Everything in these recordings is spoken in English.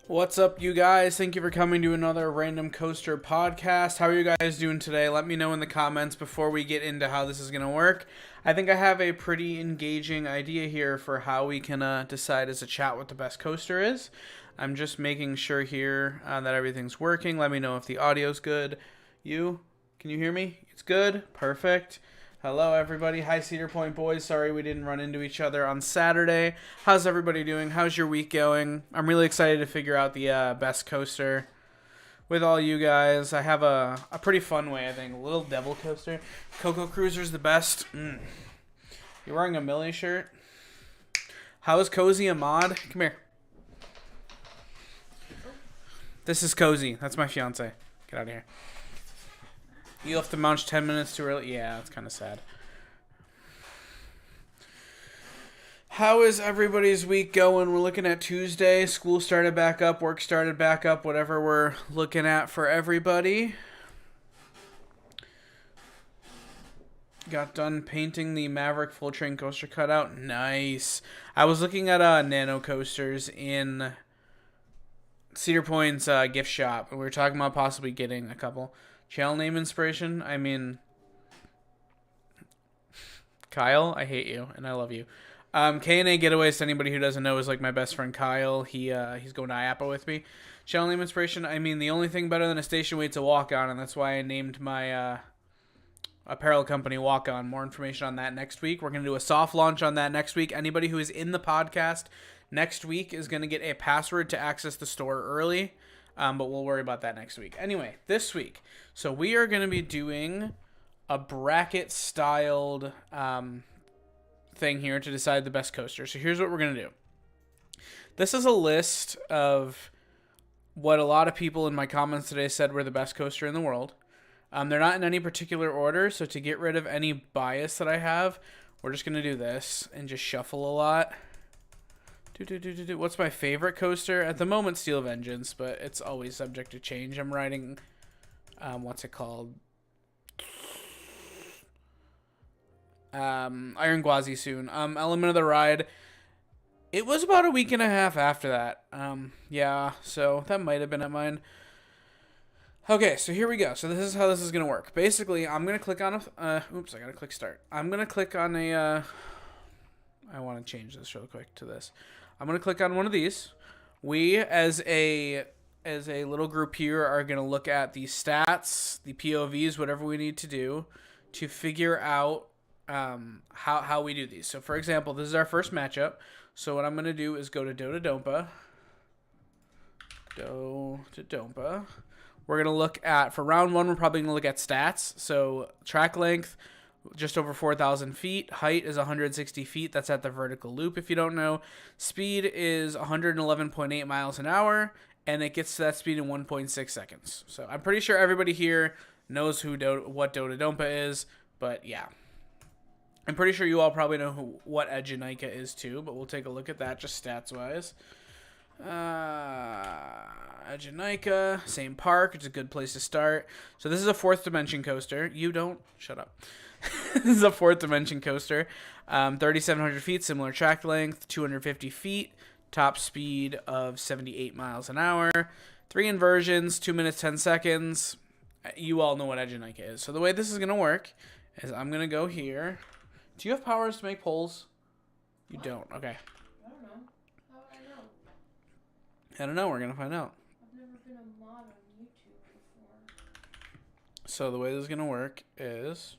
What's up, you guys? Thank you for coming to another Random Coaster podcast. How are you guys doing today? Let me know in the comments before we get into how this is going to work. I think I have a pretty engaging idea here for how we can decide as a chat what the best coaster is. I'm just making sure here that everything's working. Let me know if the audio's good. Can you hear me? It's good? Perfect. Hello, everybody. Hi, Cedar Point boys. Sorry we didn't run into each other on Saturday. How's everybody doing? How's your week going? I'm really excited to figure out the best coaster with all you guys. I have a pretty fun way, I think. A little devil coaster. Coco Cruiser's the best. You're wearing a Millie shirt? How is Cozy a mod? Come here. This is Cozy. That's my fiance. Get out of here. You have to launch 10 minutes too early? Yeah, that's kind of sad. How is everybody's week going? We're looking at Tuesday. School started back up. Work started back up. Whatever we're looking at for everybody. Got done painting the Maverick full train coaster cutout. Nice. I was looking at nano coasters in Cedar Point's gift shop. We were talking about possibly getting a couple. Channel name inspiration? I mean, Kyle, I hate you, and I love you. K&A Getaways, to anybody who doesn't know, is like my best friend Kyle. He's going to IAPA with me. Channel name inspiration? I mean, the only thing better than a station wait's a walk-on, and that's why I named my apparel company Walk-On. More information on that next week. We're going to do a soft launch on that next week. Anybody who is in the podcast next week is going to get a password to access the store early. But we'll worry about that next week. Anyway, this week, so we are going to be doing a bracket-styled thing here to decide the best coaster. So here's what we're going to do. This is a list of what a lot of people in my comments today said were the best coaster in the world. They're not in any particular order, so to get rid of any bias that I have, we're just going to do this and just shuffle a lot. What's my favorite coaster? At the moment, Steel Vengeance, but it's always subject to change. I'm riding, what's it called? Iron Gwazi soon. Element of the Ride. It was about a week and a half after that. Yeah, so that might have been at mine. Okay, so here we go. So this is how this is going to work. Basically, I'm going to click on oops, I got to click start. I'm going to click on I want to change this real quick to this. I'm going to click on one of these. We, as a little group here, are going to look at the stats, the POVs, whatever we need to do to figure out how we do these. So, for example, this is our first matchup. So what I'm going to do is go to Do-to-Dompa. Do-to-Dompa. We're going to look at, for round one, we're probably going to look at stats. So track length, just over 4,000 feet. Height is 160 feet. That's at the vertical loop, if you don't know. Speed is 111.8 miles an hour, and it gets to that speed in 1.6 seconds. So I'm pretty sure everybody here knows what Do-to-Dompa is, but yeah. I'm pretty sure you all probably know what Edginica is too, but we'll take a look at that just stats-wise. Edginica, same park. It's a good place to start. So this is a fourth dimension coaster. Shut up. This is a fourth dimension coaster. 3,700 feet, similar track length, 250 feet, top speed of 78 miles an hour, 3 inversions, 2 minutes, 10 seconds. You all know what Edginica is. So the way this is going to work is I'm going to go here. Do you have powers to make polls? You don't. Okay. I don't know. How would I know? I don't know. We're going to find out. I've never been a mod on YouTube before. So the way this is going to work is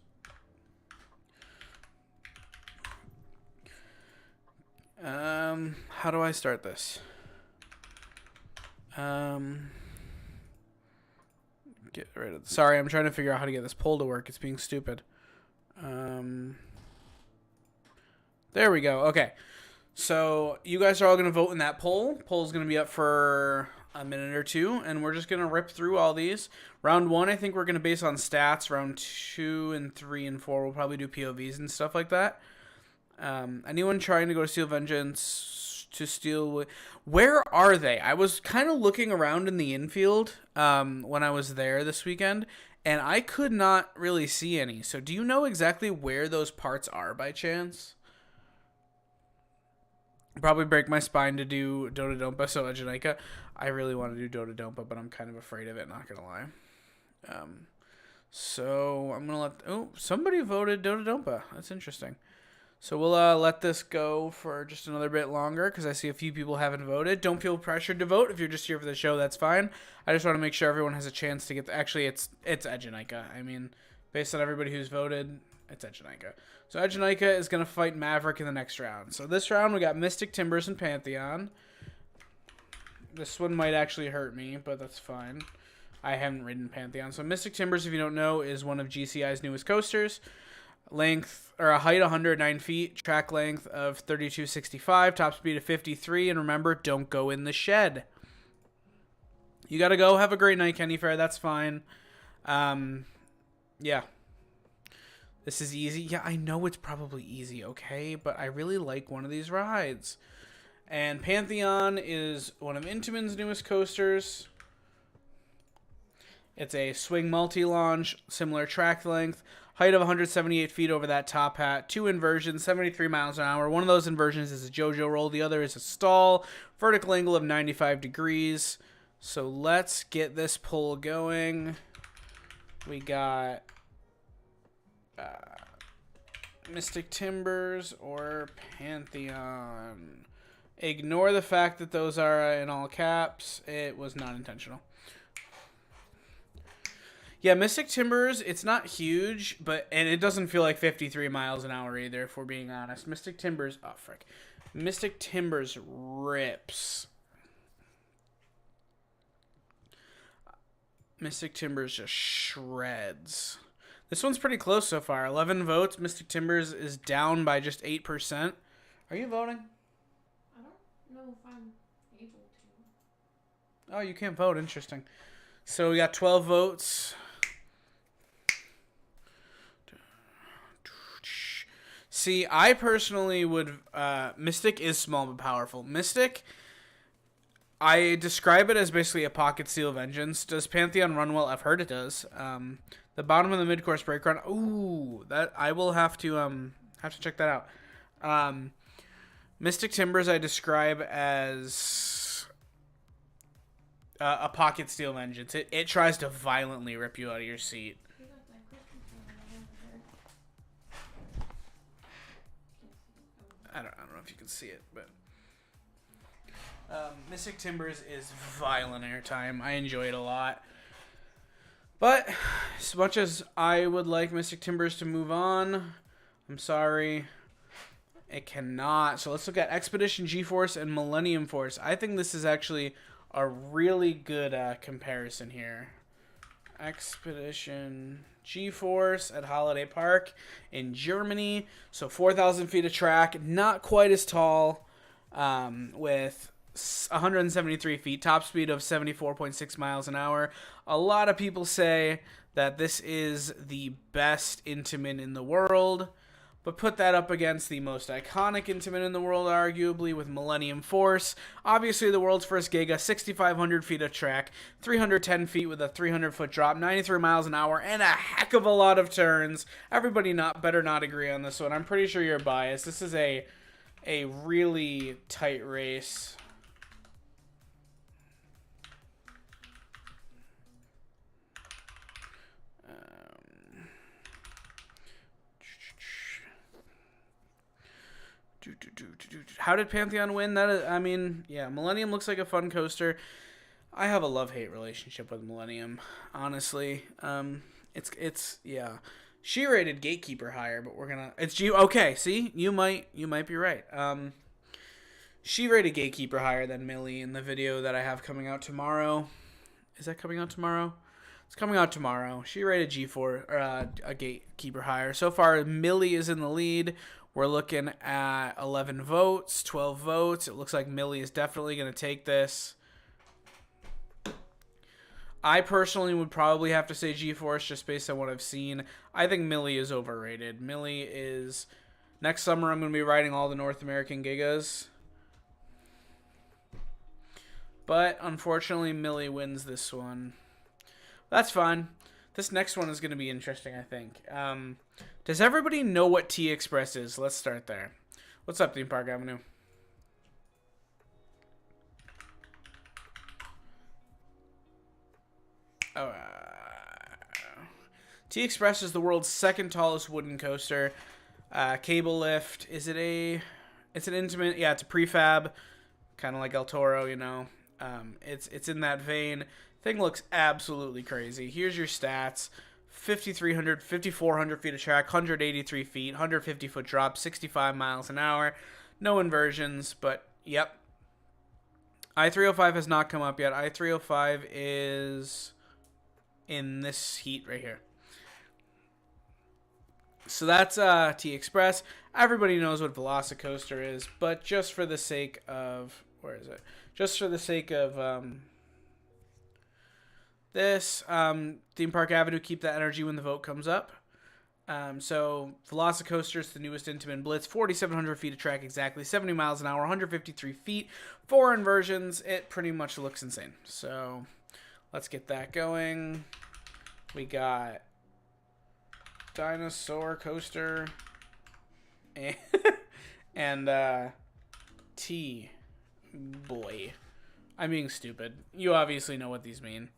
how do I start this? Get rid of sorry, I'm trying to figure out how to get this poll to work. It's being stupid. There we go. Okay. So you guys are all going to vote in that poll. Poll's going to be up for a minute or two, and we're just going to rip through all these. Round 1, I think we're going to base on stats. Round 2 and 3 and 4, we'll probably do POVs and stuff like that. Anyone trying to go to Steel Vengeance to steal? Where are they? I was kind of looking around in the infield when I was there this weekend, and I could not really see any. So do you know exactly where those parts are by chance? Probably break my spine to do Dodompa, so Edginica. I really want to do Dodompa, but I'm kind of afraid of it, not going to lie. So I'm going to let... Oh, somebody voted Dodompa. That's interesting. So we'll let this go for just another bit longer because I see a few people haven't voted. Don't feel pressured to vote. If you're just here for the show, that's fine. I just want to make sure everyone has a chance to get... Actually, it's Edginica. I mean, based on everybody who's voted, it's Edginica. So Edginica is going to fight Maverick in the next round. So this round, we got Mystic Timbers and Pantheon. This one might actually hurt me, but that's fine. I haven't ridden Pantheon. So Mystic Timbers, if you don't know, is one of GCI's newest coasters. Length, or a height 109 feet, track length of 32.65, top speed of 53, and remember, don't go in the shed. You gotta go. Have a great night, Kenny Fair. That's fine. Yeah. This is easy. Yeah, I know it's probably easy, okay? But I really like one of these rides. And Pantheon is one of Intamin's newest coasters. It's a swing multi-launch, similar track length, height of 178 feet over that top hat, 2 inversions, 73 miles an hour. One of those inversions is a JoJo roll. The other is a stall, vertical angle of 95 degrees. So let's get this pull going. We got Mystic Timbers or Pantheon. Ignore the fact that those are in all caps. It was not intentional. Yeah, Mystic Timbers, it's not huge, and it doesn't feel like 53 miles an hour either, if we're being honest. Mystic Timbers, oh, frick. Mystic Timbers rips. Mystic Timbers just shreds. This one's pretty close so far. 11 votes. Mystic Timbers is down by just 8%. Are you voting? I don't know if I'm able to. Oh, you can't vote. Interesting. So we got 12 votes. See, I personally would... Mystic is small but powerful. Mystic, I describe it as basically a pocket steel vengeance. Does Pantheon run well? I've heard it does. The bottom of the mid-course brake run... Ooh, that I will have to check that out. Mystic Timbers I describe as a pocket steel vengeance. It tries to violently rip you out of your seat. I don't know if you can see it, but Mystic Timbers is violent airtime. I enjoy it a lot. But as much as I would like Mystic Timbers to move on, I'm sorry, it cannot. So let's look at Expedition Geforce and Millennium Force. I think this is actually a really good comparison here. Expedition Geforce at Holiday Park in Germany. So 4,000 feet of track, not quite as tall, with 173 feet, top speed of 74.6 miles an hour. A lot of people say that this is the best Intamin in the world, but put that up against the most iconic Intamin in the world, arguably, with Millennium Force. Obviously, the world's first Giga, 6,500 feet of track, 310 feet with a 300-foot drop, 93 miles an hour, and a heck of a lot of turns. Everybody better not agree on this one. I'm pretty sure you're biased. This is a really tight race. How did Pantheon win? Yeah, Millennium looks like a fun coaster. I have a love-hate relationship with Millennium, honestly. Yeah. She rated Gatekeeper higher, but okay, see? You might be right. She rated Gatekeeper higher than Millie in the video that I have coming out tomorrow. Is that coming out tomorrow? It's coming out tomorrow. She rated G4 a Gatekeeper higher. So far, Millie is in the lead. We're looking at 11 votes, 12 votes. It looks like Millie is definitely going to take this. I personally would probably have to say Geforce just based on what I've seen. I think Millie is overrated. Millie is... Next summer, I'm going to be riding all the North American Gigas. But, unfortunately, Millie wins this one. That's fine. This next one is going to be interesting, I think. Does everybody know what T-Express is? Let's start there. What's up, Theme Park Avenue? Oh, T-Express is the world's second tallest wooden coaster. Cable lift. Is it a... It's an intimate... Yeah, it's a prefab. Kind of like El Toro, you know. It's in that vein. Thing looks absolutely crazy. Here's your stats. 5,300, 5,400 feet of track, 183 feet, 150 foot drop, 65 miles an hour. No inversions, but yep. I-305 has not come up yet. I-305 is in this heat right here. So that's T-Express. Everybody knows what Velocicoaster is, but just for the sake of... Where is it? Just for the sake of this, Theme Park Avenue, keep that energy when the vote comes up. So Velocicoaster is the newest Intamin Blitz, 4,700 feet of track exactly, 70 miles an hour, 153 feet, 4 inversions. It pretty much looks insane. So let's get that going. We got Dinosaur Coaster and T-Boy. I'm being stupid. You obviously know what these mean.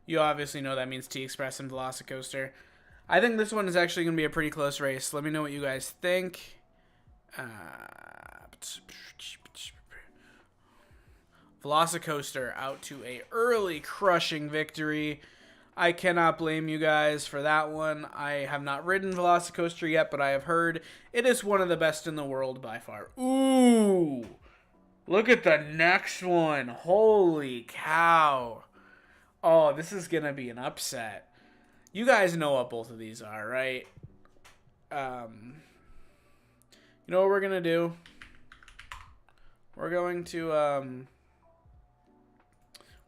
You obviously know that means T-Express and Velocicoaster. I think this one is actually going to be a pretty close race. Let me know what you guys think. Velocicoaster out to a early crushing victory. I cannot blame you guys for that one. I have not ridden Velocicoaster yet, but I have heard it is one of the best in the world by far. Ooh! Look at the next one. Holy cow. Oh, this is going to be an upset. You guys know what both of these are, right? You know what we're going to do? We're going to...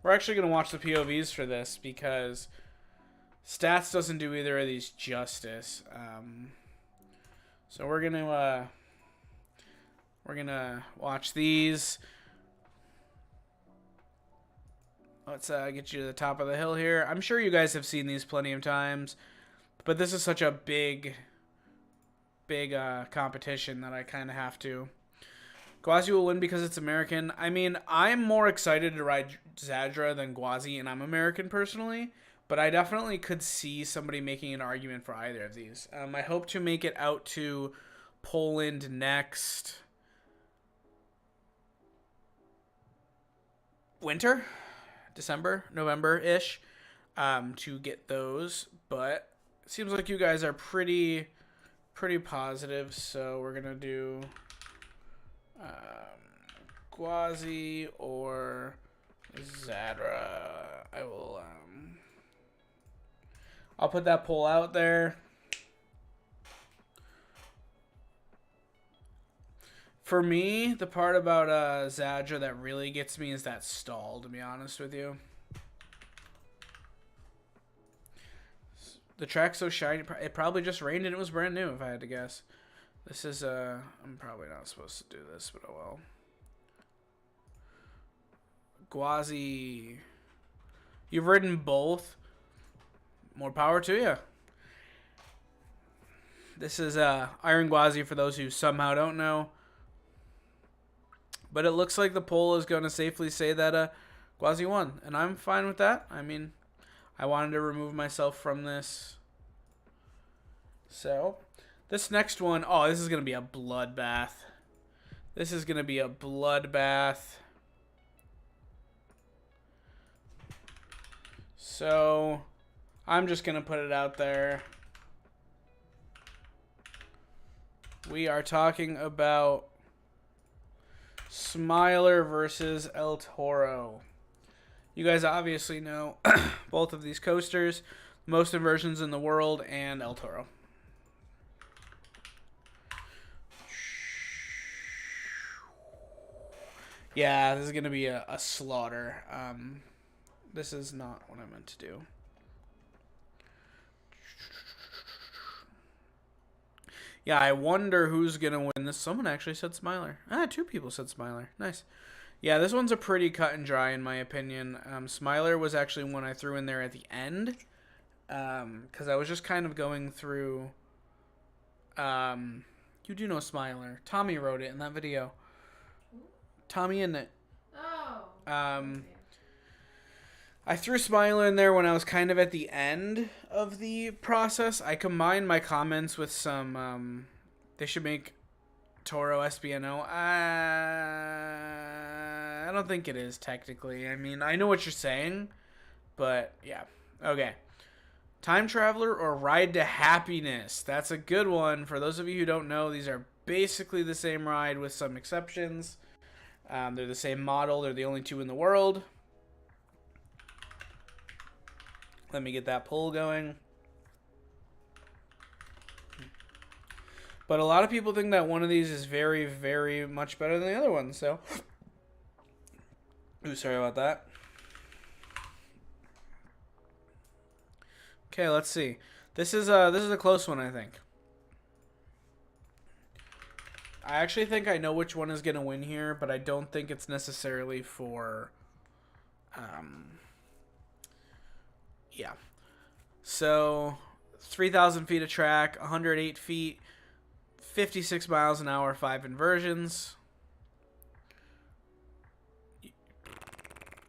We're actually going to watch the POVs for this because stats doesn't do either of these justice. So we're going to watch these. Let's get you to the top of the hill here. I'm sure you guys have seen these plenty of times, but this is such a big competition that I kind of have to. Gwazi will win because it's American. I mean, I'm more excited to ride Zadra than Gwazi, and I'm American personally, but I definitely could see somebody making an argument for either of these. I hope to make it out to Poland next winter, December, November-ish, to get those, but it seems like you guys are pretty positive, so we're going to do... Gwazi or Zadra. I'll put that poll out there. For me, the part about Zadra that really gets me is that stall, to be honest with you. The track's so shiny. It probably just rained and it was brand new, if I had to guess. This is, I'm probably not supposed to do this, but oh well. Gwazi. You've ridden both. More power to you. This is, Iron Gwazi for those who somehow don't know. But it looks like the poll is going to safely say that, Gwazi won. And I'm fine with that. I mean, I wanted to remove myself from this. So... This next one, oh, this is going to be a bloodbath. This is going to be a bloodbath. So, I'm just going to put it out there. We are talking about Smiler versus El Toro. You guys obviously know both of these coasters, most inversions in the world, and El Toro. Yeah, this is going to be a slaughter. This is not what I meant to do. Yeah, I wonder who's going to win this. Someone actually said Smiler. 2 people said Smiler. Nice. Yeah, this one's a pretty cut and dry in my opinion. Smiler was actually one I threw in there at the end. Because I was just kind of going through... you do know Smiler. Tommy wrote it in that video. Tommy and it. Oh. Um, Okay. I threw Smiler in there when I was kind of at the end of the process. I combined my comments with some, they should make Toro SBNO. I don't think it is, technically. I mean, I know what you're saying, but yeah. Okay. Time Traveler or Ride to Happiness? That's a good one. For those of you who don't know, these are basically the same ride with some exceptions. They're the same model. They're the only two in the world. Let me get that poll going. But a lot of people think that one of these is very, very much better than the other one. So, ooh, sorry about that. Okay, let's see. This is a close one, I think. I actually think I know which one is gonna win here, but I don't think it's necessarily for. Yeah. So, 3,000 feet of track, 108 feet, 56 miles an hour, 5 inversions.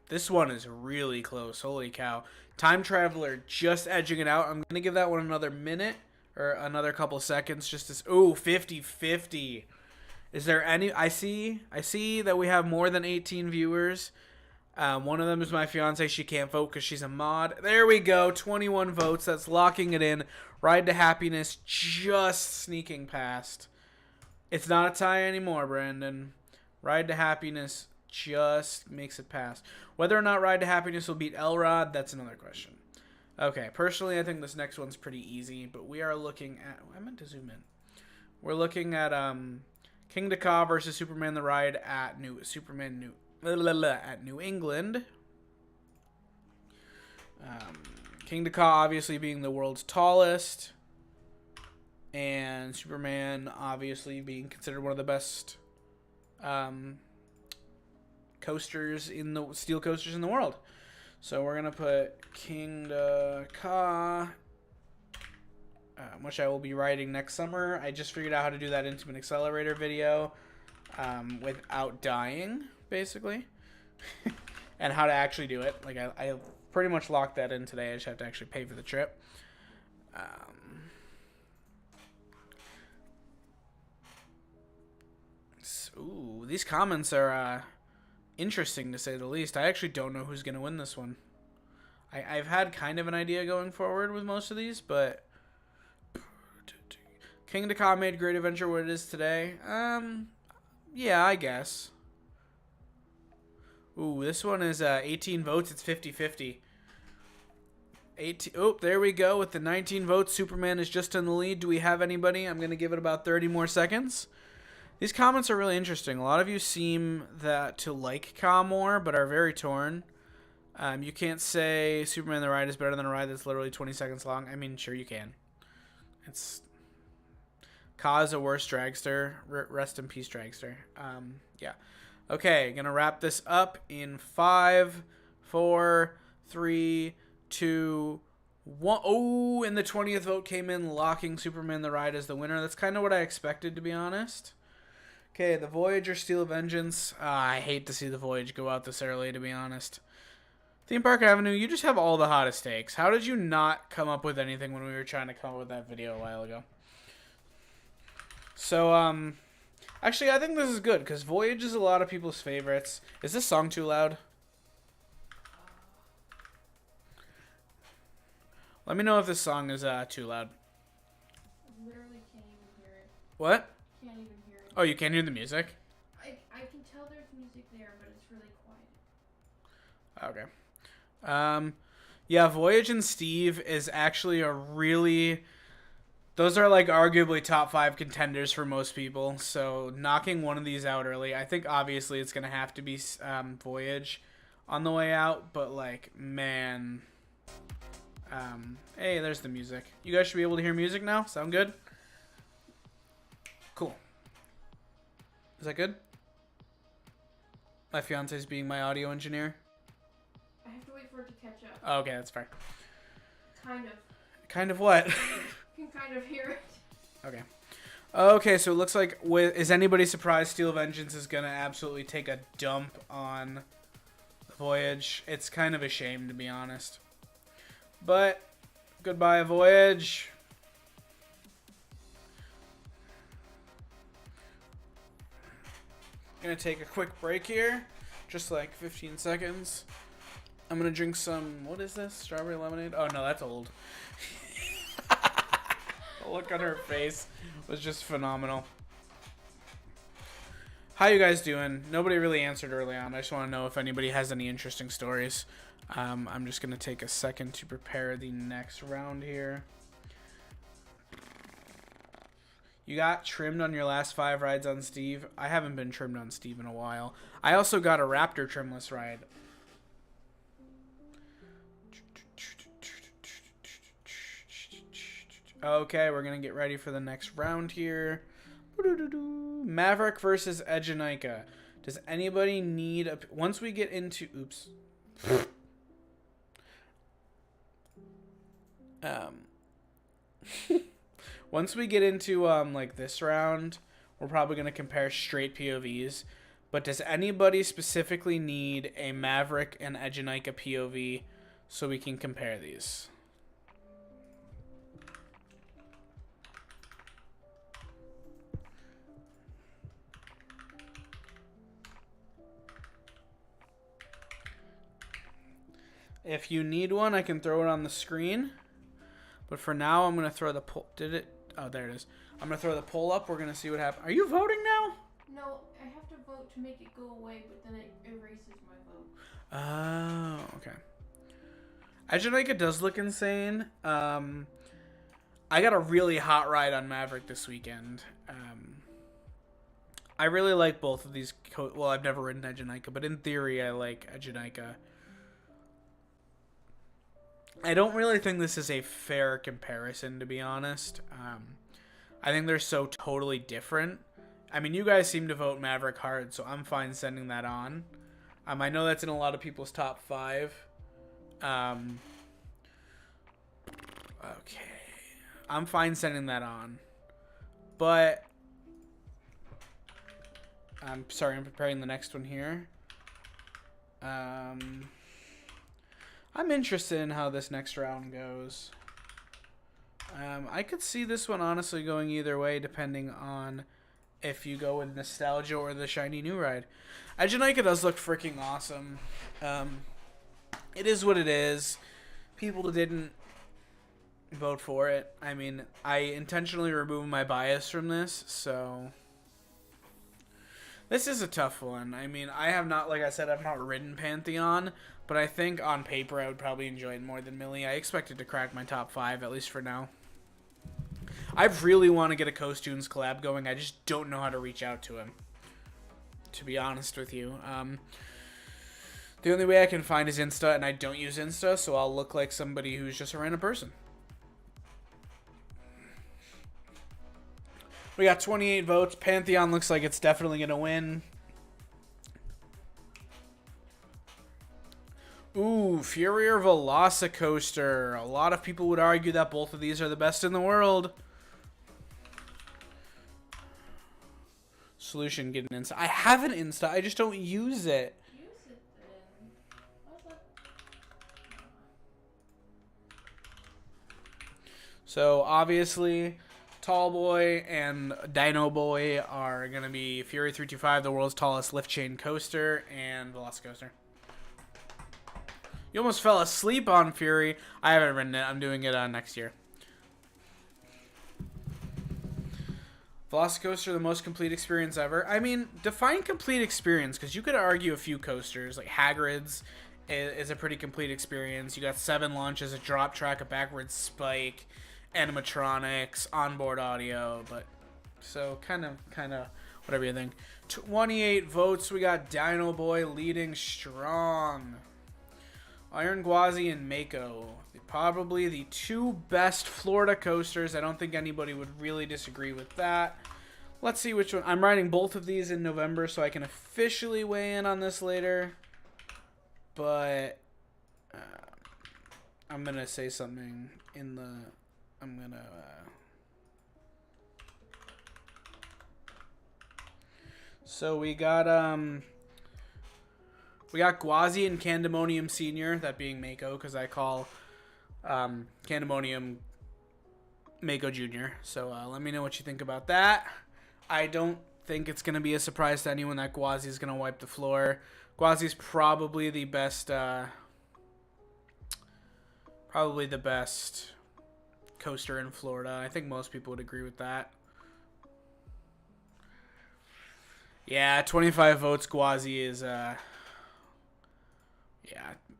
This one is really close. Holy cow. Time Traveler just edging it out. I'm going to give that one another minute or another couple seconds just to... Ooh, 50-50. Is there any... I see that we have more than 18 viewers. One of them is my fiance. She can't vote because she's a mod. There we go. 21 votes. That's locking it in. Ride to Happiness just sneaking past. It's not a tie anymore, Brandon. Ride to Happiness just makes it past. Whether or not Ride to Happiness will beat Elrod, that's another question. Okay, personally, I think this next one's pretty easy, but we are looking at... I meant to zoom in. We're looking at King Dakar versus Superman the Ride at New England. King Dakar obviously being the world's tallest, and Superman obviously being considered one of the best coasters in the steel coasters in the world. So we're gonna put King Dakar, which I will be riding next summer. I just figured out how to do that Intimate Accelerator video without dying, basically, and how to actually do it. Like I pretty much locked that in today. I just have to actually pay for the trip. Ooh, these comments are interesting to say the least. I actually don't know who's gonna win this one. I've had kind of an idea going forward with most of these, but King Dakar made Great Adventure what it is today. Yeah, I guess. Ooh, this one is 18 votes. It's 50-50. 18. Oh, there we go. With the 19 votes, Superman is just in the lead. Do we have anybody? I'm going to give it about 30 more seconds. These comments are really interesting. A lot of you seem to like Ka more, but are very torn. You can't say Superman the Ride is better than a ride that's literally 20 seconds long. I mean, sure you can. Ka is a worse dragster. Rest in peace, dragster. Yeah. Okay, gonna wrap this up in 5, 4, 3, 2, 1. Oh, and the 20th vote came in, locking Superman the Ride as the winner. That's kind of what I expected, to be honest. Okay, the Voyager Steel Vengeance. I hate to see the Voyage go out this early, to be honest. Theme Park Avenue, you just have all the hottest takes. How did you not come up with anything when we were trying to come up with that video a while ago? So, actually, I think this is good, because Voyage is a lot of people's favorites. Is this song too loud? Let me know if this song is too loud. Literally can't even hear it. What? Can't even hear it. Oh, you can't hear the music? I can tell there's music there, but it's really quiet. Okay. Yeah, Voyage and Steve is actually a really... Those are, like, arguably top 5 contenders for most people. So, knocking one of these out early, I think, obviously, it's going to have to be Voyage on the way out. But, like, man... hey, there's the music. You guys should be able to hear music now? Sound good? Cool. Is that good? My fiance's being my audio engineer. I have to wait for it to catch up. Oh, okay, that's fair. Kind of. Kind of what? You can kind of hear it. Okay. Okay, so it looks like is anybody surprised Steel Vengeance is gonna absolutely take a dump on the Voyage? It's kind of a shame, to be honest. But goodbye, Voyage. Gonna take a quick break here, just like 15 seconds. I'm gonna drink some, what is this? Strawberry lemonade? Oh no, that's old. The look on her face was just phenomenal. How you guys doing? Nobody really answered early on. I just want to know if anybody has any interesting stories. I'm just gonna take a second to prepare the next round here. You got trimmed on your last 5 rides on Steve. I haven't been trimmed on Steve in a while. I also got a Raptor trimless ride. Okay, we're going to get ready for the next round here. Maverick versus Edginica. Does anybody need a... Once we get into... Oops. Once we get into like this round, we're probably going to compare straight POVs. But does anybody specifically need a Maverick and Edginica POV so we can compare these? If you need one, I can throw it on the screen. But for now, I'm going to throw the poll. Did it? Oh, there it is. I'm going to throw the poll up. We're going to see what happens. Are you voting now? No, I have to vote to make it go away, but then it erases my vote. Oh, okay. Edginica does look insane. I got a really hot ride on Maverick this weekend. I really like both of these. Well, I've never ridden Edginica, but in theory, I like Edginica. I don't really think this is a fair comparison, to be honest. I think they're so totally different. I mean, you guys seem to vote Maverick hard, so I'm fine sending that on. I know that's in a lot of people's top 5. Okay. I'm fine sending that on. But... I'm sorry, I'm preparing the next one here. I'm interested in how this next round goes. I could see this one honestly going either way, depending on if you go with nostalgia or the shiny new ride. Edginica does look freaking awesome. It is what it is. People didn't vote for it. I mean, I intentionally removed my bias from this, so... This is a tough one. I mean, I have not, like I said, I've not ridden Pantheon, but I think on paper I would probably enjoy it more than Millie. I expect it to crack my top 5, at least for now. I really want to get a Costunes collab going. I just don't know how to reach out to him, to be honest with you. The only way I can find is Insta, and I don't use Insta, so I'll look like somebody who's just a random person. We got 28 votes. Pantheon looks like it's definitely going to win. Ooh, Fury or Velocicoaster. A lot of people would argue that both of these are the best in the world. Solution, get an Insta. I have an Insta. I just don't use it. Use it then. What's that? So, obviously... Tall Boy and Dino Boy are going to be Fury 325, the world's tallest lift chain coaster, and Velocicoaster. You almost fell asleep on Fury. I haven't ridden it. I'm doing it next year. Velocicoaster, the most complete experience ever. I mean, define complete experience, because you could argue a few coasters. Like Hagrid's is a pretty complete experience. You got 7 launches, a drop track, a backwards spike, animatronics, onboard audio, but so kind of whatever you think. 28 votes. We got Dino Boy leading strong. Iron Gwazi and Mako, probably the 2 best Florida coasters. I don't think anybody would really disagree with that. Let's see which one. I'm riding both of these in November, so I can officially weigh in on this later. But I'm gonna say something in the. I'm gonna So we got Gwazi and Candemonium Senior, that being Mako, because I call Candemonium Mako Jr. So let me know what you think about that. I don't think it's going to be a surprise to anyone that Gwazi is going to wipe the floor. Gwazi's probably the best coaster in Florida. I think most people would agree with that. Yeah, 25 votes. Gwazi is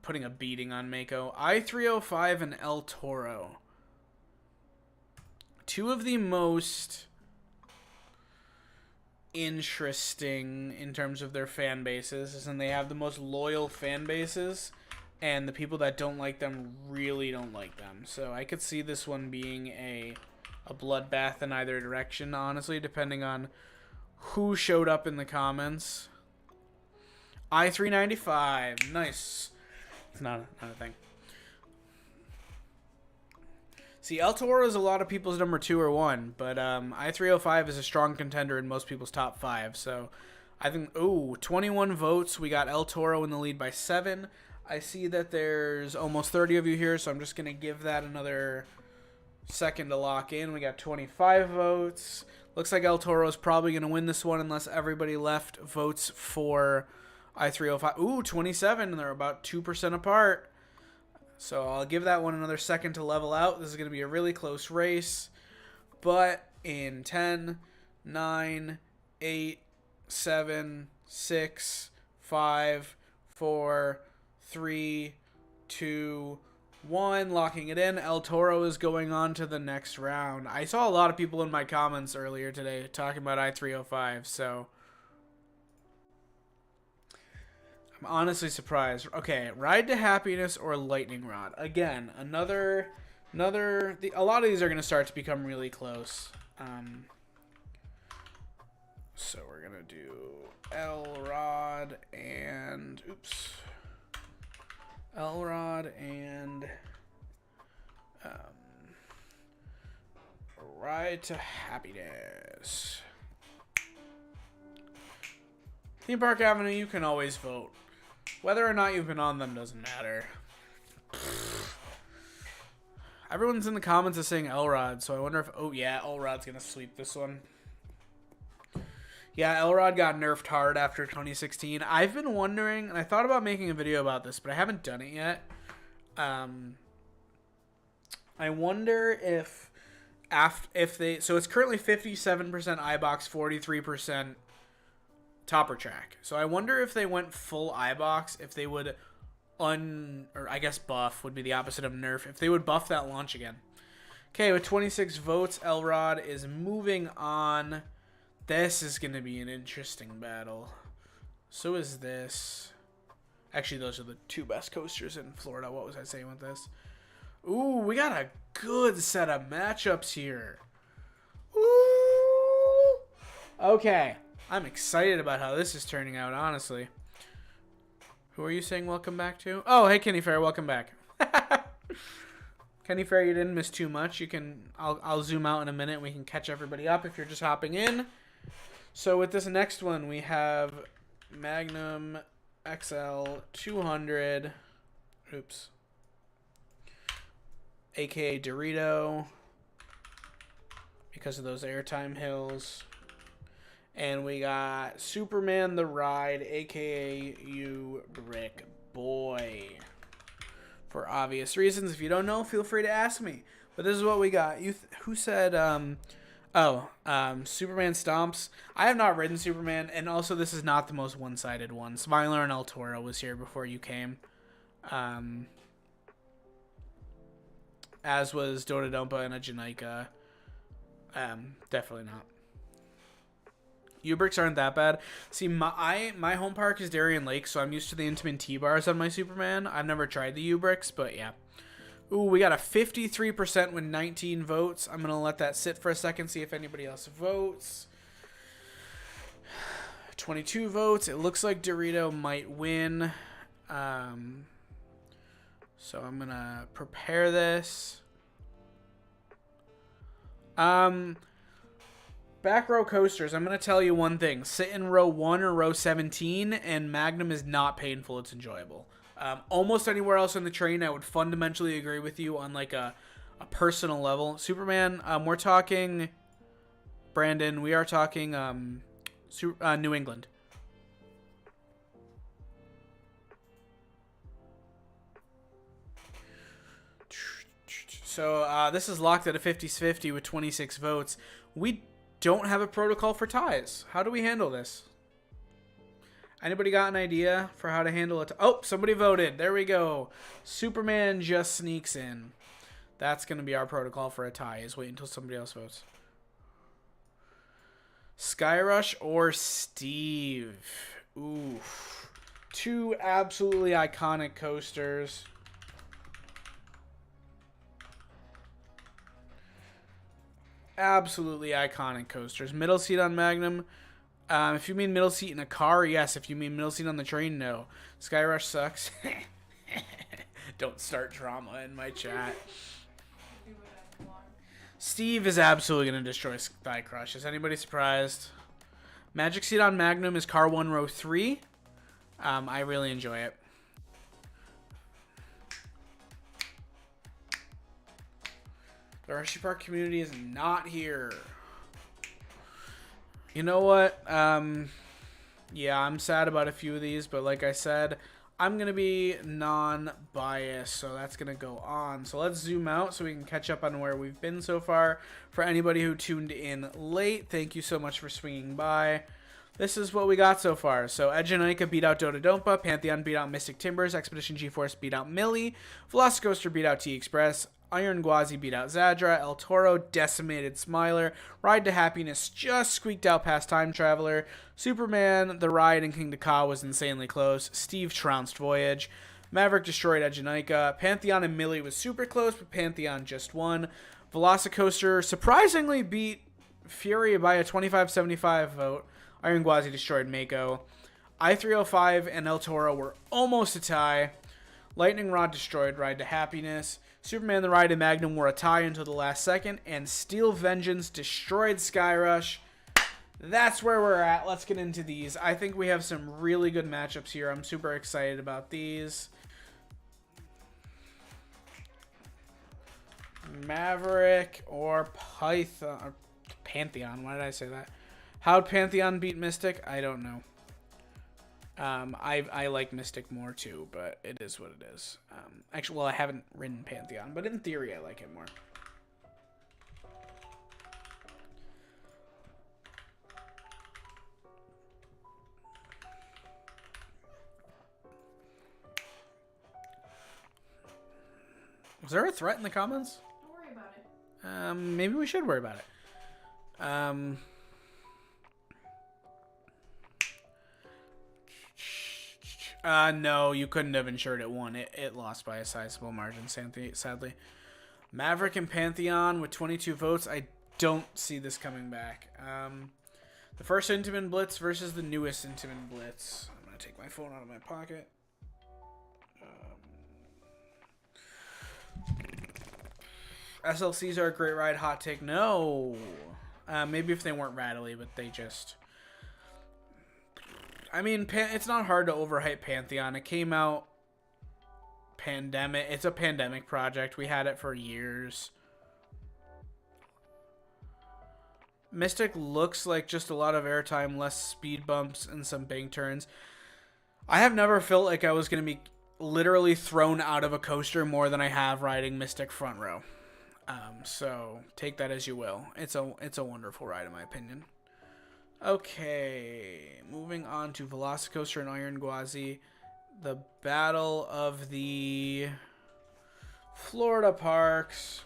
putting a beating on Mako. I-305 and El Toro. Two of the most interesting in terms of their fan bases, and they have the most loyal fan bases, and the people that don't like them really don't like them. So I could see this one being a bloodbath in either direction, honestly, depending on who showed up in the comments. I-395. Nice. It's not a thing. See, El Toro is a lot of people's number 2 or 1, but I-305 is a strong contender in most people's top 5. So I think, 21 votes. We got El Toro in the lead by 7. I see that there's almost 30 of you here, so I'm just going to give that another second to lock in. We got 25 votes. Looks like El Toro is probably going to win this one unless everybody left votes for I-305. 27. They're about 2% apart. So I'll give that one another second to level out. This is going to be a really close race. But in 10, 9, 8, 7, 6, 5, 4, 3, 2, 1. Locking it in. El Toro is going on to the next round. I saw a lot of people in my comments earlier today talking about I-305. So I'm honestly surprised. Okay, Ride to Happiness or Lightning Rod. Again, a lot of these are going to start to become really close. So we're going to do Elrod and Ride to Happiness. Theme Park Avenue, you can always vote. Whether or not you've been on them doesn't matter. Everyone's in the comments is saying Elrod, so I wonder if... Oh, yeah, Elrod's going to sweep this one. Yeah, Elrod got nerfed hard after 2016. I've been wondering, and I thought about making a video about this, but I haven't done it yet. I wonder if they... So it's currently 57% iBox, 43% Topper Track. So I wonder if they went full iBox, if they would or I guess buff would be the opposite of nerf, if they would buff that launch again. Okay, with 26 votes, Elrod is moving on. This is going to be an interesting battle. So is this. Actually, those are the two best coasters in Florida. What was I saying with this? Ooh, we got a good set of matchups here. Ooh. Okay. I'm excited about how this is turning out, honestly. Who are you saying welcome back to? Oh, hey, Kenny Fair, welcome back. Kenny Fair, you didn't miss too much. You can, I'll zoom out in a minute. We can catch everybody up if you're just hopping in. So with this next one, we have Magnum XL 200. Oops. AKA Dorito. Because of those airtime hills. And we got Superman the Ride, a.k.a. You Brick Boy. For obvious reasons. If you don't know, feel free to ask me. But this is what we got. Who said, Superman Stomps. I have not ridden Superman, and also this is not the most one-sided one. Smiler and El Toro was here before you came. As was Dododumpa and Edginica. Definitely not. U-bricks aren't that bad. See, my home park is Darien Lake, so I'm used to the Intamin T-bars on my Superman. I've never tried the U-bricks, but yeah. Ooh, we got a 53% with 19 votes. I'm going to let that sit for a second, see if anybody else votes. 22 votes. It looks like Dorito might win. So I'm going to prepare this. Back row coasters, I'm going to tell you one thing. Sit in row 1 or row 17, and Magnum is not painful. It's enjoyable. Almost anywhere else on the train, I would fundamentally agree with you on like a personal level. Superman, we're talking... Brandon, we are talking New England. So this is locked at a 50-50 with 26 votes. We don't have a protocol for ties. How do we handle this? Anybody got an idea for how to handle it? Oh, somebody voted. There we go. Superman just sneaks in. That's going to be our protocol for a tie, is wait until somebody else votes. Skyrush or Steve? Ooh. Two absolutely iconic coasters. Absolutely iconic coasters. Middle seat on Magnum. If you mean middle seat in a car, yes. If you mean middle seat on the train, no. Skyrush sucks. Don't start drama in my chat. Steve is absolutely going to destroy Thigh Crush. Is anybody surprised? Magic seat on Magnum is car 1, row 3. I really enjoy it. The Hershey Park community is not here. You know what? Yeah, I'm sad about a few of these, but like I said, I'm going to be non-biased, so that's going to go on. So let's zoom out so we can catch up on where we've been so far. For anybody who tuned in late, thank you so much for swinging by. This is what we got so far. So Edginica beat out Dodompa, Pantheon beat out Mystic Timbers, Expedition Geforce beat out Millie, Velocicoaster beat out T-Express, Iron Gwazi beat out Zadra, El Toro decimated Smiler, Ride to Happiness just squeaked out past Time Traveler, Superman, The Ride, and King Ka was insanely close, Steve trounced Voyage, Maverick destroyed Edginica, Pantheon and Millie was super close, but Pantheon just won, Velocicoaster surprisingly beat Fury by a 25-75 vote, Iron Gwazi destroyed Mako, I-305 and El Toro were almost a tie, Lightning Rod destroyed Ride to Happiness, Superman, The Ride, and Magnum were a tie until the last second, and Steel Vengeance destroyed Skyrush. That's where we're at. Let's get into these. I think we have some really good matchups here. I'm super excited about these. Maverick or Python, or Pantheon. Why did I say that? How'd Pantheon beat Mystic? I don't know. I like Mystic more too, but it is what it is. Actually, well, I haven't ridden Pantheon, but in theory, I like it more. Was there a threat in the comments? Don't worry about it. Maybe we should worry about it. No, you couldn't have ensured it won. It lost by a sizable margin, sadly. Maverick and Pantheon with 22 votes. I don't see this coming back. The first Intamin Blitz versus the newest Intamin Blitz. I'm going to take my phone out of my pocket. SLCs are a great ride. Hot take. No. Maybe if they weren't rattly, but they just... I mean, it's not hard to overhype Pantheon. It came out pandemic. It's a pandemic project. We had it for years. Mystic looks like just a lot of airtime, less speed bumps, and some bank turns. I have never felt like I was going to be literally thrown out of a coaster more than I have riding Mystic front row. So take that as you will. It's a wonderful ride in my opinion. Okay, moving on to Velocicoaster and Iron Gwazi. The battle of the Florida parks.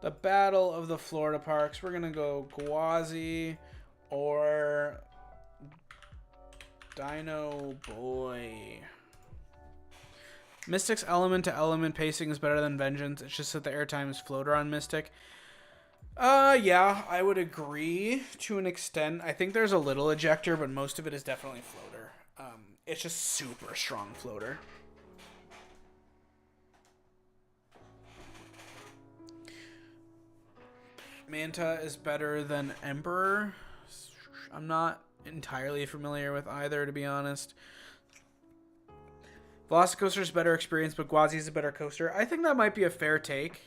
The battle of the Florida parks. We're going to go Gwazi or Dino Boy. Mystic's element-to-element pacing is better than Vengeance. It's just that the airtime is floater on Mystic. Yeah, I would agree to an extent. I think there's a little ejector, but most of it is definitely floater. It's just super strong floater. Manta is better than Emperor. I'm not entirely familiar with either, to be honest. Velocicoaster is better experience, but Gwazi is a better coaster. I think that might be a fair take.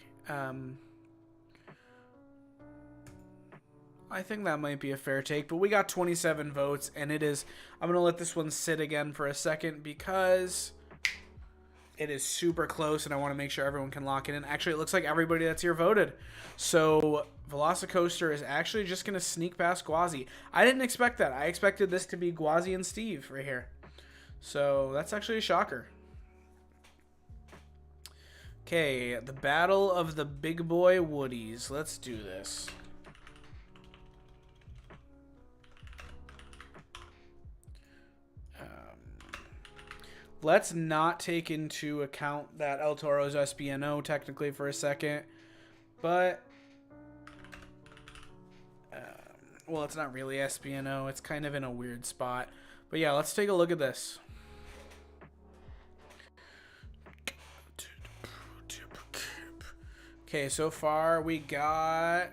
I think that might be a fair take, but we got 27 votes, and it is... I'm going to let this one sit again for a second because it is super close, and I want to make sure everyone can lock it in. Actually, it looks like everybody that's here voted. So, Velocicoaster is actually just going to sneak past Gwazi. I didn't expect that. I expected this to be Gwazi and Steve right here. So, that's actually a shocker. Okay, the Battle of the Big Boy Woodies. Let's do this. Let's not take into account that El Toro's SBNO technically for a second. But, well, it's not really SBNO. It's kind of in a weird spot. But yeah, let's take a look at this. Okay, so far we got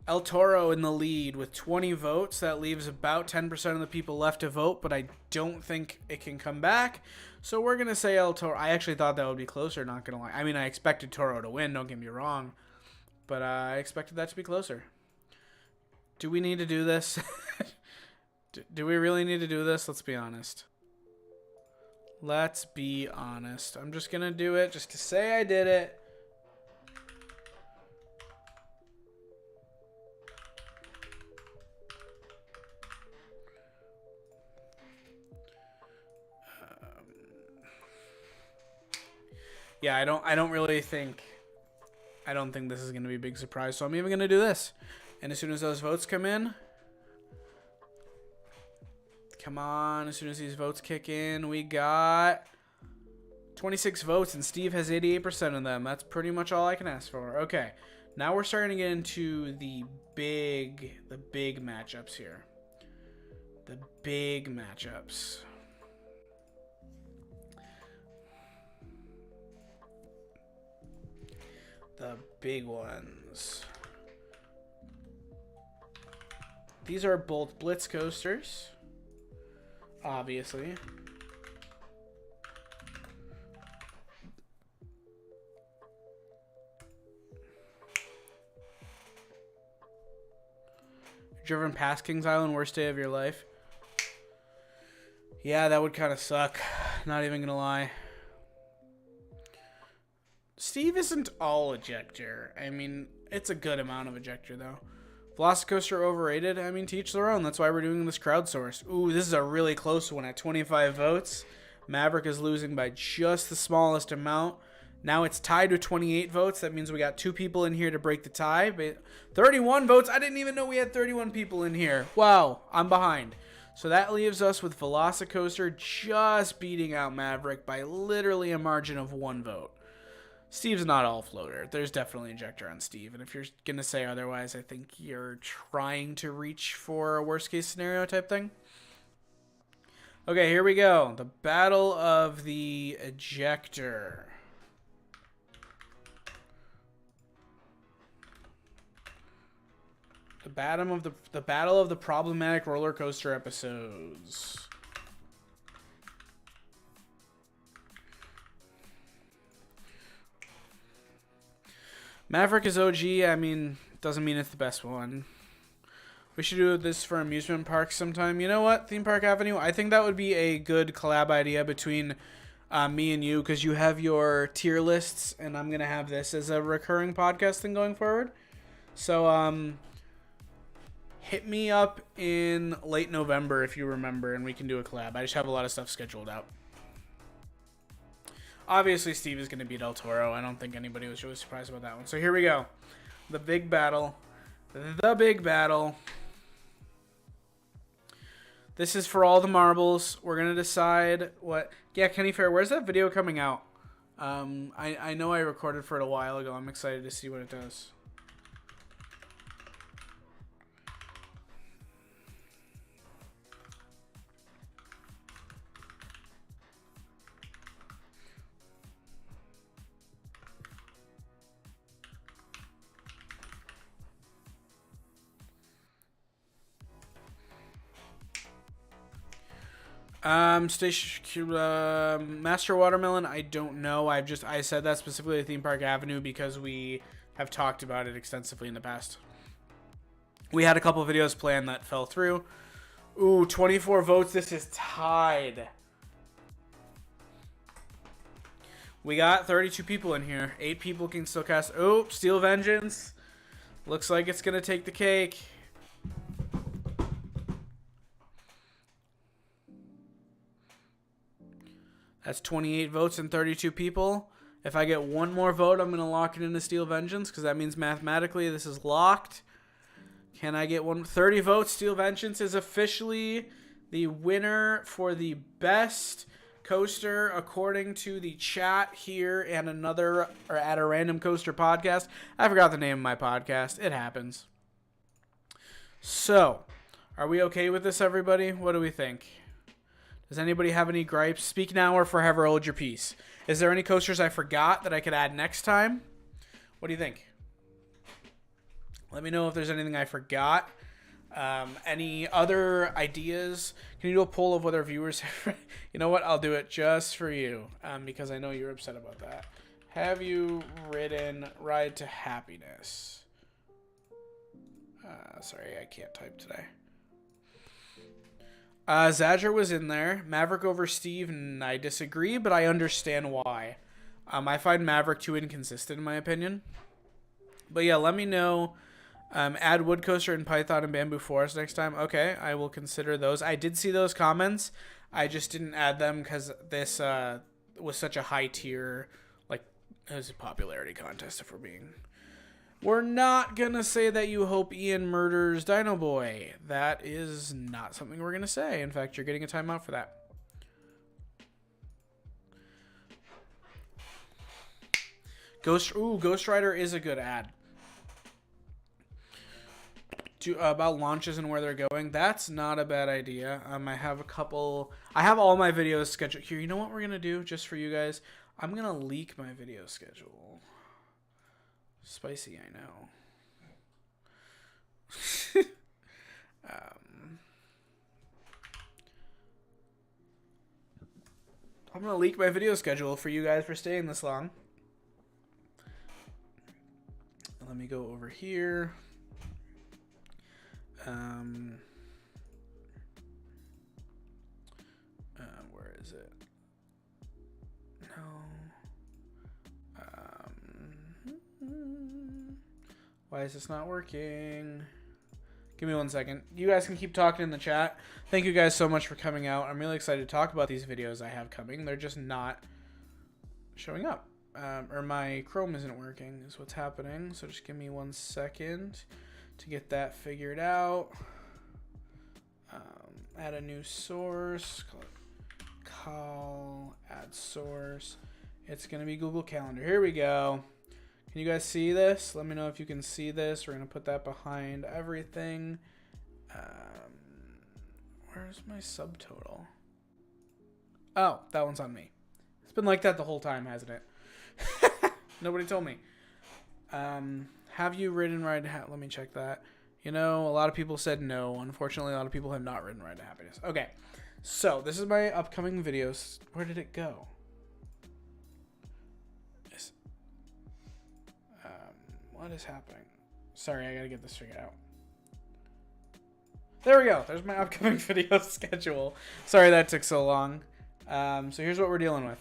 El Toro in the lead with 20 votes. That leaves about 10% of the people left to vote, but I don't think it can come back. So we're going to say El Toro. I actually thought that would be closer, not going to lie. I mean, I expected Toro to win, don't get me wrong. But I expected that to be closer. Do we need to do this? Do we really need to do this? Let's be honest. Let's be honest. I'm just going to do it just to say I did it. Yeah, I don't think this is going to be a big surprise, so I'm even going to do this. And as soon as those votes come in, come on, as soon as these votes kick in, we got 26 votes, and Steve has 88% of them. That's pretty much all I can ask for. Okay, now we're starting to get into the big matchups here. The big matchups. The big ones. These are both Blitz coasters, obviously. Driven past Kings Island, worst day of your life. Yeah, that would kind of suck. Not even gonna lie. Steve isn't all ejector. I mean, it's a good amount of ejector, though. Velocicoaster overrated? I mean, to each their own. That's why we're doing this crowdsourced. Ooh, this is a really close one at 25 votes. Maverick is losing by just the smallest amount. Now it's tied with 28 votes. That means we got 2 people in here to break the tie. But 31 votes. I didn't even know we had 31 people in here. Wow, I'm behind. So that leaves us with Velocicoaster just beating out Maverick by literally a margin of 1 vote. Steve's not all floater. There's definitely ejector on Steve. And if you're going to say otherwise, I think you're trying to reach for a worst case scenario type thing. Okay, here we go. The Battle of the Ejector. The battle of the problematic roller coaster episodes. Maverick is OG. I mean, doesn't mean it's the best one. We should do this for amusement parks sometime. You know what? Theme Park Avenue. I think that would be a good collab idea between me and you, because you have your tier lists, and I'm going to have this as a recurring podcast thing going forward. So, hit me up in late November if you remember, and we can do a collab. I just have a lot of stuff scheduled out. Obviously, Steve is going to beat El Toro. I don't think anybody was really surprised about that one. So here we go. The big battle. The big battle. This is for all the marbles. We're going to decide what... Yeah, Kenny Fair, where's that video coming out? I know I recorded for it a while ago. I'm excited to see what it does. Master Watermelon, I don't know. I said that specifically at Theme Park Avenue because we have talked about it extensively in the past. We had a couple videos planned that fell through. Ooh, 24 votes. This is tied. We got 32 people in here. 8 people can still cast. Oh, Steel Vengeance. Looks like it's going to take the cake. That's 28 votes and 32 people. If I get one more vote, I'm going to lock it into Steel Vengeance because that means mathematically this is locked. Can I get 30 votes? Steel Vengeance is officially the winner for the best coaster according to the chat here and at a Random Coaster podcast. I forgot the name of my podcast. It happens. So, are we okay with this, everybody? What do we think? Does anybody have any gripes? Speak now or forever hold your peace. Is there any coasters I forgot that I could add next time? What do you think? Let me know if there's anything I forgot. Any other ideas? Can you do a poll of whether viewers... You know what? I'll do it just for you because I know you're upset about that. Have you ridden Ride to Happiness? Sorry, I can't type today. Zadger was in there. Maverick over Steve, and I disagree, but I understand why. I find Maverick too inconsistent in my opinion. But yeah, let me know. Add Wood Coaster and Python and Bamboo Forest next time. Okay, I will consider those. I did see those comments. I just didn't add them because this was such a high tier. Like, it was a popularity contest if we're being... We're not going to say that you hope Ian murders Dino Boy. That is not something we're going to say. In fact, you're getting a timeout for that. Ghost Rider is a good ad. About launches and where they're going. That's not a bad idea. I have all my videos scheduled here. You know what we're going to do just for you guys? I'm going to leak my video schedule. Spicy, I know. I'm going to leak my video schedule for you guys for staying this long. Let me go over here. Where is it? No. Why is this not working? Give me 1 second. You guys can keep talking in the chat. Thank you guys so much for coming out. I'm really excited to talk about these videos I have coming. They're just not showing up. Or my Chrome isn't working is what's happening. So just give me 1 second to get that figured out. Add a new source. Call add source. It's going to be Google Calendar. Here we go. Can you guys see this? Let me know if you can see this. We're going to put that behind everything. Where's my subtotal? Oh, that one's on me. It's been like that the whole time, hasn't it? Nobody told me. Have you ridden Ride to Happiness? Let me check that. You know, a lot of people said no. Unfortunately, a lot of people have not ridden Ride to Happiness. Okay, so this is my upcoming videos. Where did it go? What is happening? Sorry, I gotta get this figured out. There we go. There's my upcoming video schedule. Sorry that took so long. So here's what we're dealing with.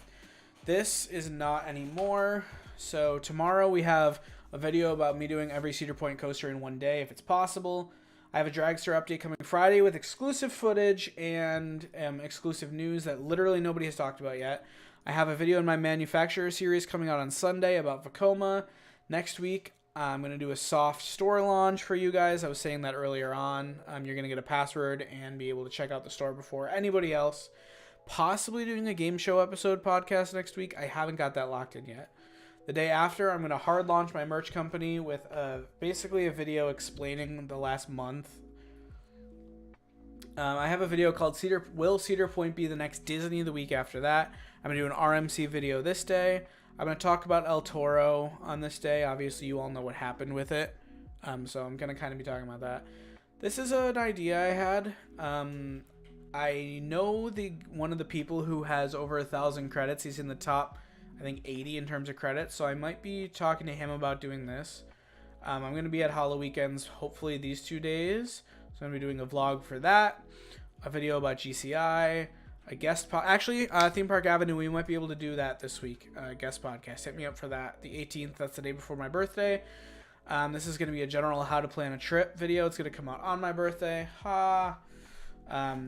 This is not anymore. So tomorrow we have a video about me doing every Cedar Point coaster in one day if it's possible. I have a Dragster update coming Friday with exclusive footage and exclusive news that literally nobody has talked about yet. I have a video in my manufacturer series coming out on Sunday about Vekoma. Next week, I'm going to do a soft store launch for you guys. I was saying that earlier on. You're going to get a password and be able to check out the store before anybody else. Possibly doing a game show episode podcast next week. I haven't got that locked in yet. The day after, I'm going to hard launch my merch company with basically a video explaining the last month. I have a video called Will Cedar Point be the next Disney the week after that? I'm going to do an RMC video this day. I'm going to talk about El Toro on this day. Obviously, you all know what happened with it. So I'm going to kind of be talking about that. This is an idea I had. I know one of the people who has over 1,000 credits. He's in the top, I think, 80 in terms of credits. So I might be talking to him about doing this. I'm going to be at Hollow Weekends hopefully these 2 days. So I'm going to be doing a vlog for that, a video about GCI, a guest actually Theme Park Avenue. We might be able to do that this week. Guest podcast. Hit me up for that. The 18th. That's the day before my birthday. This is going to be a general how to plan a trip video. It's going to come out on my birthday.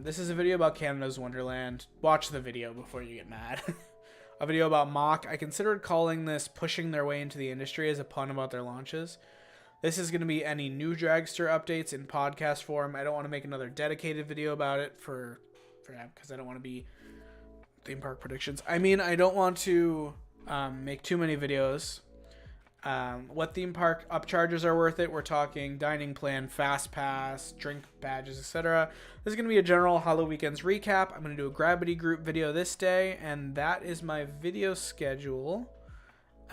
This is a video about Canada's Wonderland. Watch the video before you get mad. A video about Mock. I considered calling this pushing their way into the industry as a pun about their launches. This is going to be any new dragster updates in podcast form. I don't want to make another dedicated video about it for that because I don't want to be theme park predictions. I mean, I don't want to make too many videos. What theme park upcharges are worth it? We're talking dining plan, fast pass, drink badges, etc. This is going to be a general Hollow Weekends recap. I'm going to do a Gravity Group video this day, and that is my video schedule.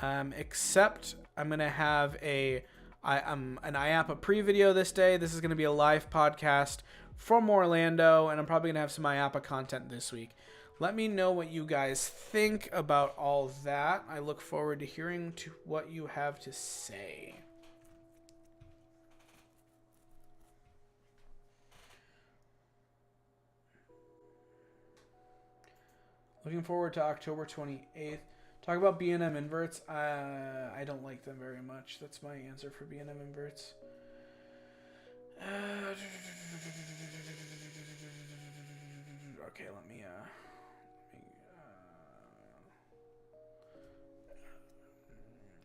Except I'm going to have an IAPA pre-video this day. This is going to be a live podcast from Orlando, and I'm probably going to have some IAPA content this week. Let me know what you guys think about all that. I look forward to hearing what you have to say. Looking forward to October 28th. Talk about B&M inverts. I don't like them very much. That's my answer for B&M inverts.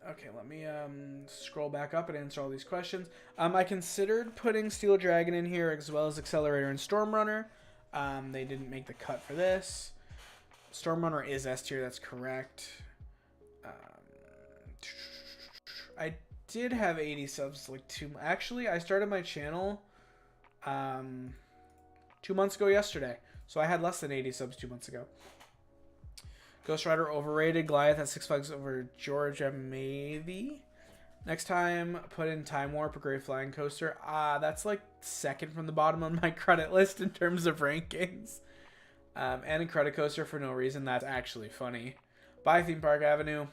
Okay, let me scroll back up and answer all these questions. I considered putting Steel Dragon in here as well as Accelerator and Stormrunner. They didn't make the cut for this. Stormrunner is S tier, that's correct. I did have 80 subs actually I started my channel 2 months ago yesterday. So I had less than 80 subs 2 months ago. Ghost Rider overrated. Goliath at 6 Flags over Georgia, maybe. Next time, put in Time Warp or Great Flying Coaster. That's like second from the bottom on my credit list in terms of rankings. And a credit coaster for no reason. That's actually funny. Bye, Theme Park Avenue.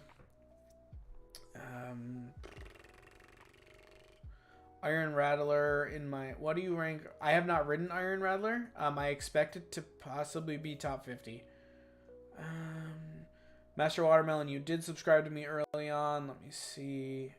Iron Rattler in my... What do you rank? I have not ridden Iron Rattler. I expect it to possibly be top 50. Master Watermelon, you did subscribe to me early on. Let me see.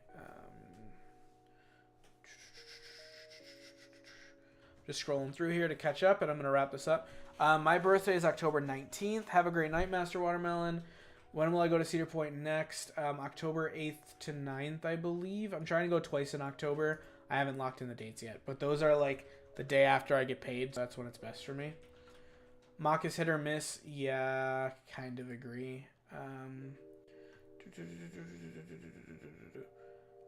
Just scrolling through here to catch up, and I'm going to wrap this up. My birthday is October 19th. Have a great night, Master Watermelon. When will I go to Cedar Point next? October 8th to 9th, I believe. I'm trying to go twice in October. I haven't locked in the dates yet, but those are like the day after I get paid, so that's when it's best for me. Mock is hit or miss. Yeah, kind of agree.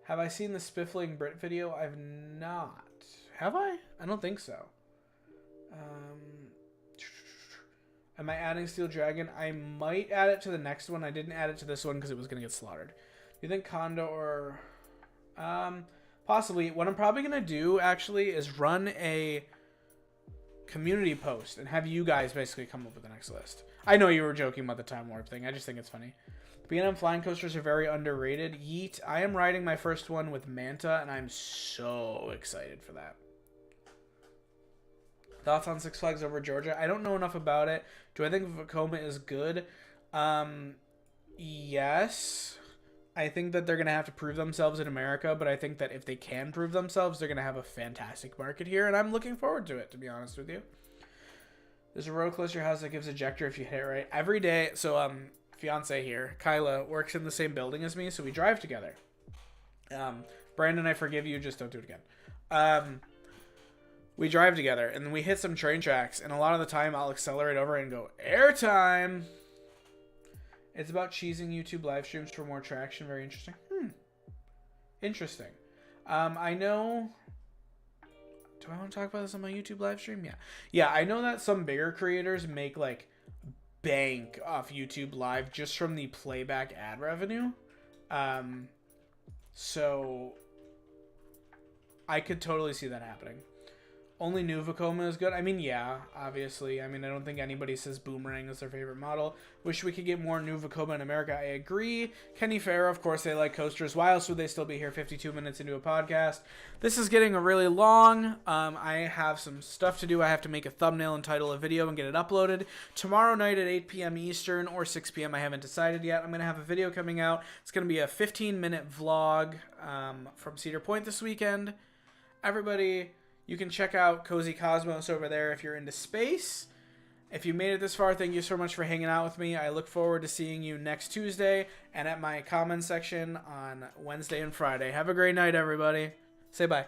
Have I seen the Spiffling Brit video? I've not. Have I? I don't think so. Am I adding Steel Dragon? I might add it to the next one. I didn't add it to this one because it was going to get slaughtered. Do you think Kondo or... possibly. What I'm probably going to do, actually, is run a community post and have you guys basically come up with the next list. I know you were joking about the Time Warp thing. I just think it's funny. B&M flying coasters are very underrated. Yeet. I am riding my first one with Manta, and I'm so excited for that. Thoughts on Six Flags Over Georgia? I don't know enough about it. Do I think Vekoma is good? Yes. I think that they're going to have to prove themselves in America, but I think that if they can prove themselves, they're going to have a fantastic market here, and I'm looking forward to it, to be honest with you. There's a road close to your house that gives ejector if you hit it right. Every day, so, fiance here, Kyla, works in the same building as me, so we drive together. Brandon, I forgive you, just don't do it again. We drive together, and then we hit some train tracks, and a lot of the time I'll accelerate over and go, airtime! It's about cheesing YouTube live streams for more traction. Very interesting. Interesting. I know... Do I want to talk about this on my YouTube live stream? Yeah. Yeah, I know that some bigger creators make, like, bank off YouTube live just from the playback ad revenue. So... I could totally see that happening. Only new Vekoma is good. I mean, yeah, obviously. I mean, I don't think anybody says Boomerang is their favorite model. Wish we could get more new Vekoma in America. I agree. Kenny Farrow, of course, they like coasters. Why else would they still be here 52 minutes into a podcast? This is getting really long. I have some stuff to do. I have to make a thumbnail and title a video and get it uploaded. Tomorrow night at 8 p.m. Eastern or 6 p.m. I haven't decided yet. I'm going to have a video coming out. It's going to be a 15-minute vlog from Cedar Point this weekend. Everybody... You can check out Cozy Cosmos over there if you're into space. If you made it this far, thank you so much for hanging out with me. I look forward to seeing you next Tuesday and at my comment section on Wednesday and Friday. Have a great night, everybody. Say bye.